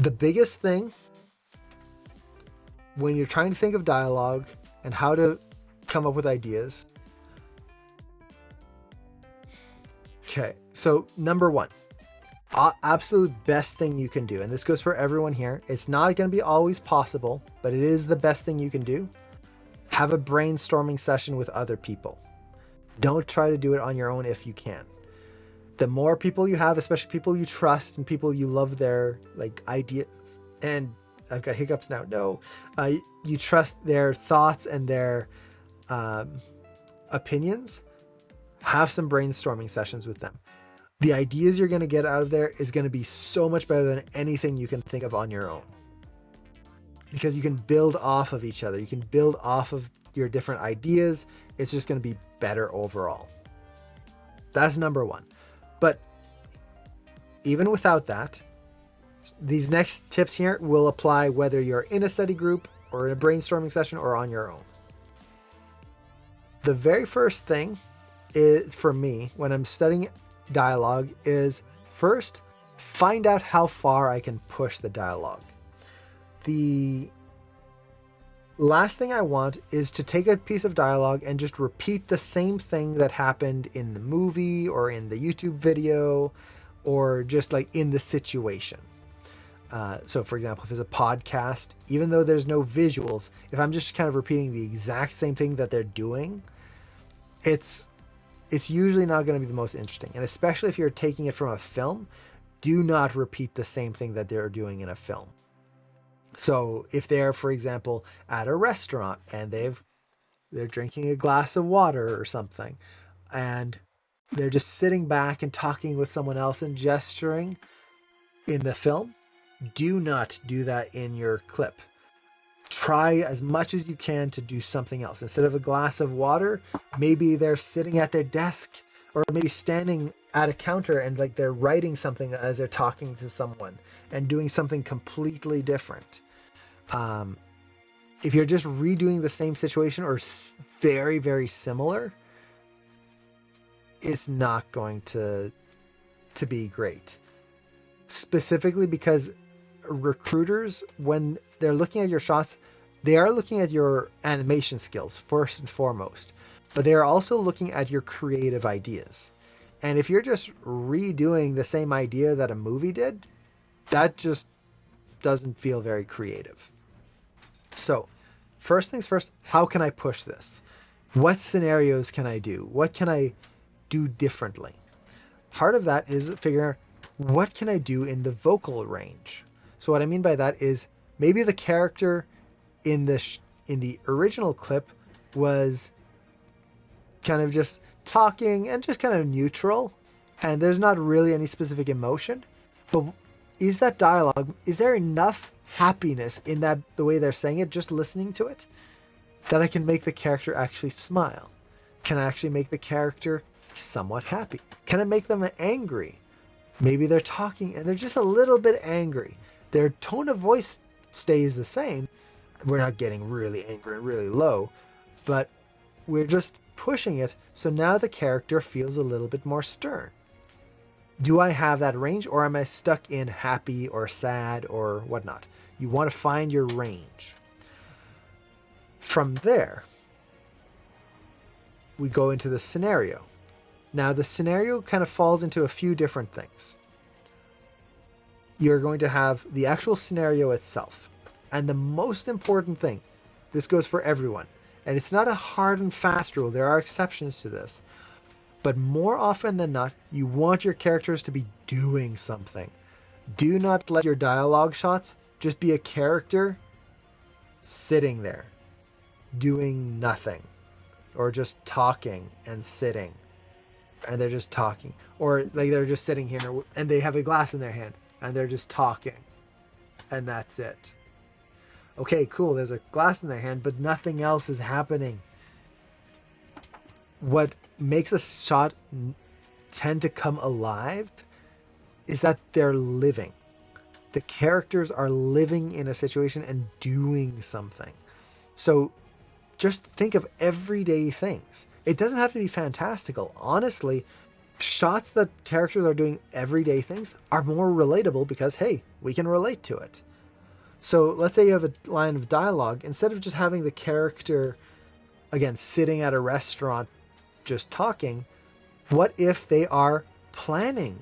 The biggest thing when you're trying to think of dialogue and how to come up with ideas. Okay, so number one, absolute best thing you can do, and this goes for everyone here. It's not going to be always possible, but it is the best thing you can do. Have a brainstorming session with other people. Don't try to do it on your own if you can. The more people you have, especially people you trust and people you love their like ideas, and I've got hiccups now. No, you trust their thoughts and their opinions. Have some brainstorming sessions with them. The ideas you're going to get out of there is going to be so much better than anything you can think of on your own. Because you can build off of each other. You can build off of your different ideas. It's just going to be better overall. That's number one. But even without that, these next tips here will apply whether you're in a study group or in a brainstorming session or on your own. The very first thing is, for me, when I'm studying dialogue, is first find out how far I can push the dialogue. The last thing I want is to take a piece of dialogue and just repeat the same thing that happened in the movie or in the YouTube video or just like in the situation. So for example, if it's a podcast, even though there's no visuals, if I'm just kind of repeating the exact same thing that they're doing, it's usually not going to be the most interesting. And especially if you're taking it from a film, do not repeat the same thing that they're doing in a film. So if they're, for example, at a restaurant and they're drinking a glass of water or something, and they're just sitting back and talking with someone else and gesturing in the film, do not do that in your clip. Try as much as you can to do something else. Instead of a glass of water, maybe they're sitting at their desk or maybe standing at a counter and like they're writing something as they're talking to someone and doing something completely different. If you're just redoing the same situation or very, very similar, it's not going to be great. Specifically because recruiters, when they're looking at your shots, they are looking at your animation skills first and foremost, but they are also looking at your creative ideas. And if you're just redoing the same idea that a movie did, that just doesn't feel very creative. So first things first, how can I push this? What scenarios can I do? What can I do differently? Part of that is figuring out what can I do in the vocal range. So what I mean by that is maybe the character in the original clip was kind of just talking and just kind of neutral, and there's not really any specific emotion. But is that dialogue, is there enough happiness in that, the way they're saying it, just listening to it, that I can make the character actually smile? Can I actually make the character somewhat happy? Can I make them angry? Maybe they're talking and they're just a little bit angry. Their tone of voice stays the same. We're not getting really angry and really low, but we're just pushing it. So now the character feels a little bit more stern. Do I have that range, or am I stuck in happy or sad or whatnot? You want to find your range. From there, we go into the scenario. Now the scenario kind of falls into a few different things. You're going to have the actual scenario itself. And the most important thing, this goes for everyone, and it's not a hard and fast rule. There are exceptions to this. But more often than not, you want your characters to be doing something. Do not let your dialogue shots just be a character sitting there, doing nothing, or just talking and sitting, and they're just talking. Or like they're just sitting here and they have a glass in their hand and they're just talking, and that's it. Okay, cool, there's a glass in their hand, but nothing else is happening. What makes a shot tend to come alive is that they're living. The characters are living in a situation and doing something. So just think of everyday things. It doesn't have to be fantastical. Honestly, shots that characters are doing everyday things are more relatable because, hey, We can relate to it. So let's say you have a line of dialogue. Instead of just having the character, again, sitting at a restaurant just talking, what if they are planning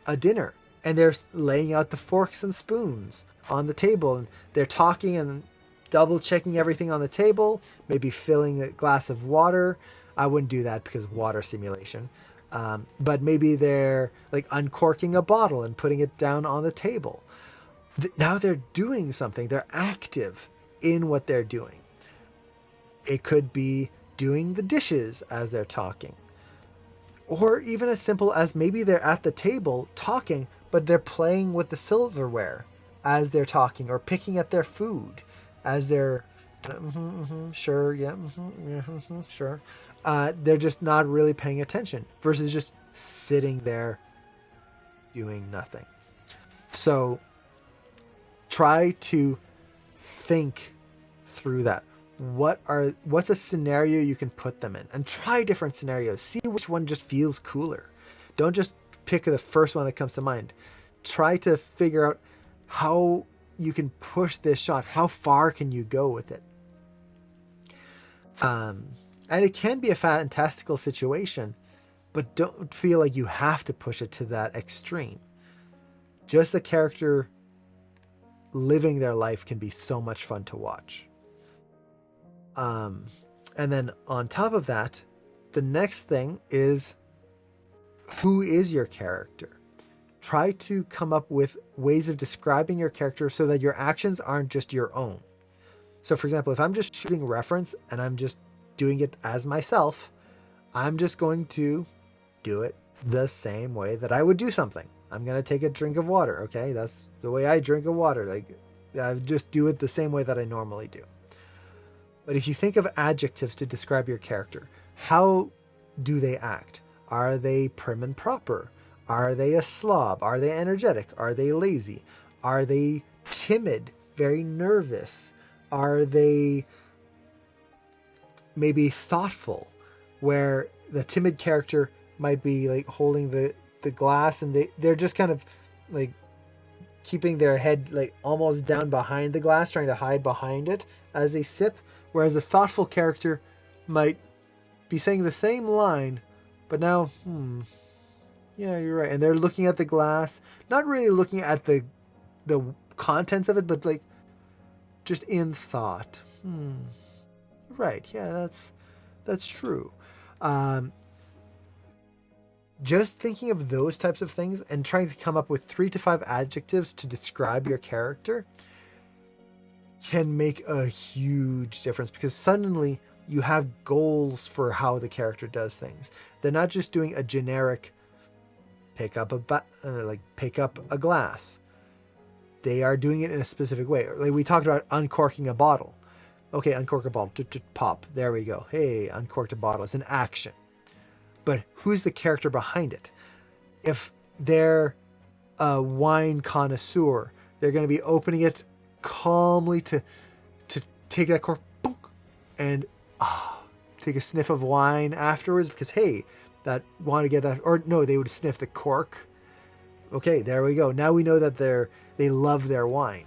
a dinner and they're laying out the forks and spoons on the table, and they're talking and double checking everything on the table, maybe filling a glass of water. I wouldn't do that because water simulation. But maybe they're like uncorking a bottle and putting it down on the table. Now they're doing something. They're active in what they're doing. It could be doing the dishes as they're talking. Or even as simple as maybe they're at the table talking, but they're playing with the silverware as they're talking, or picking at their food as they're sure, yeah, sure. They're just not really paying attention versus just sitting there doing nothing. So try to think through that. What's a scenario you can put them in, and try different scenarios. See which one just feels cooler. Don't just pick the first one that comes to mind. Try to figure out how you can push this shot. How far can you go with it? And it can be a fantastical situation, but don't feel like you have to push it to that extreme. Just a character living their life can be so much fun to watch. And then on top of that, the next thing is, who is your character? Try to come up with ways of describing your character so that your actions aren't just your own. So for example, if I'm just shooting reference and I'm just doing it as myself, I'm just going to do it the same way that I would do something. I'm going to take a drink of water. Okay. That's the way I drink of water. Like, I just do it the same way that I normally do. But if you think of adjectives to describe your character, how do they act? Are they prim and proper? Are they a slob? Are they energetic? Are they lazy? Are they timid, very nervous? Are they maybe thoughtful, where the timid character might be like holding the glass and they're just kind of like keeping their head like almost down behind the glass, trying to hide behind it as they sip, whereas the thoughtful character might be saying the same line, but now, yeah, you're right. And they're looking at the glass, not really looking at the contents of it, but like just in thought. Right. Yeah, that's true. Just thinking of those types of things and trying to come up with 3 to 5 adjectives to describe your character can make a huge difference, because suddenly you have goals for how the character does things. They're not just doing a generic pick up a glass. They are doing it in a specific way. Like we talked about uncorking a bottle. Okay, uncork a bottle. Pop. There we go. Hey, uncorked a bottle. It's an action. But who's the character behind it? If they're a wine connoisseur, they're going to be opening it calmly to take that cork and take a sniff of wine afterwards, because hey, that want to get that, or no, they would sniff the cork. Okay, there we go. Now we know that they love their wine.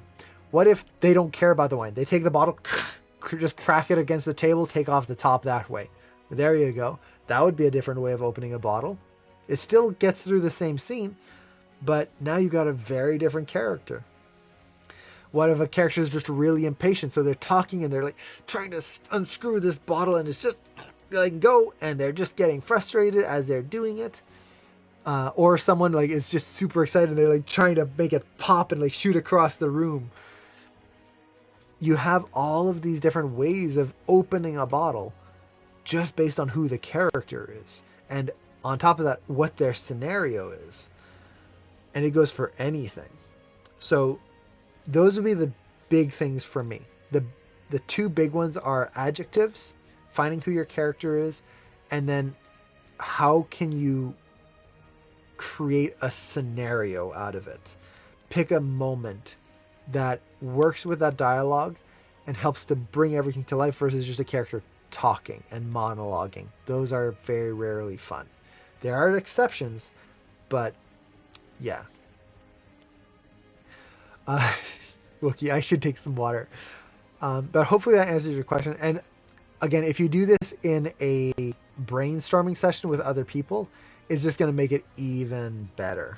What if they don't care about the wine? They take the bottle, just crack it against the table, take off the top that way. There you go. That would be a different way of opening a bottle. It still gets through the same scene, but now you got a very different character. What if a character is just really impatient? So they're talking and they're like trying to unscrew this bottle and it's just like go, and they're just getting frustrated as they're doing it. Or someone like is just super excited and they're like trying to make it pop and like shoot across the room. You have all of these different ways of opening a bottle just based on who the character is. And on top of that, what their scenario is. And it goes for anything. So those would be the big things for me. The 2 big ones are adjectives, finding who your character is, and then how can you create a scenario out of it. Pick a moment that works with that dialogue and helps to bring everything to life versus just a character talking and monologuing. Those are very rarely fun. There are exceptions, but yeah. Uh, Wookie, I should take some water. But hopefully that answers your question. And again, if you do this in a brainstorming session with other people, it's just going to make it even better.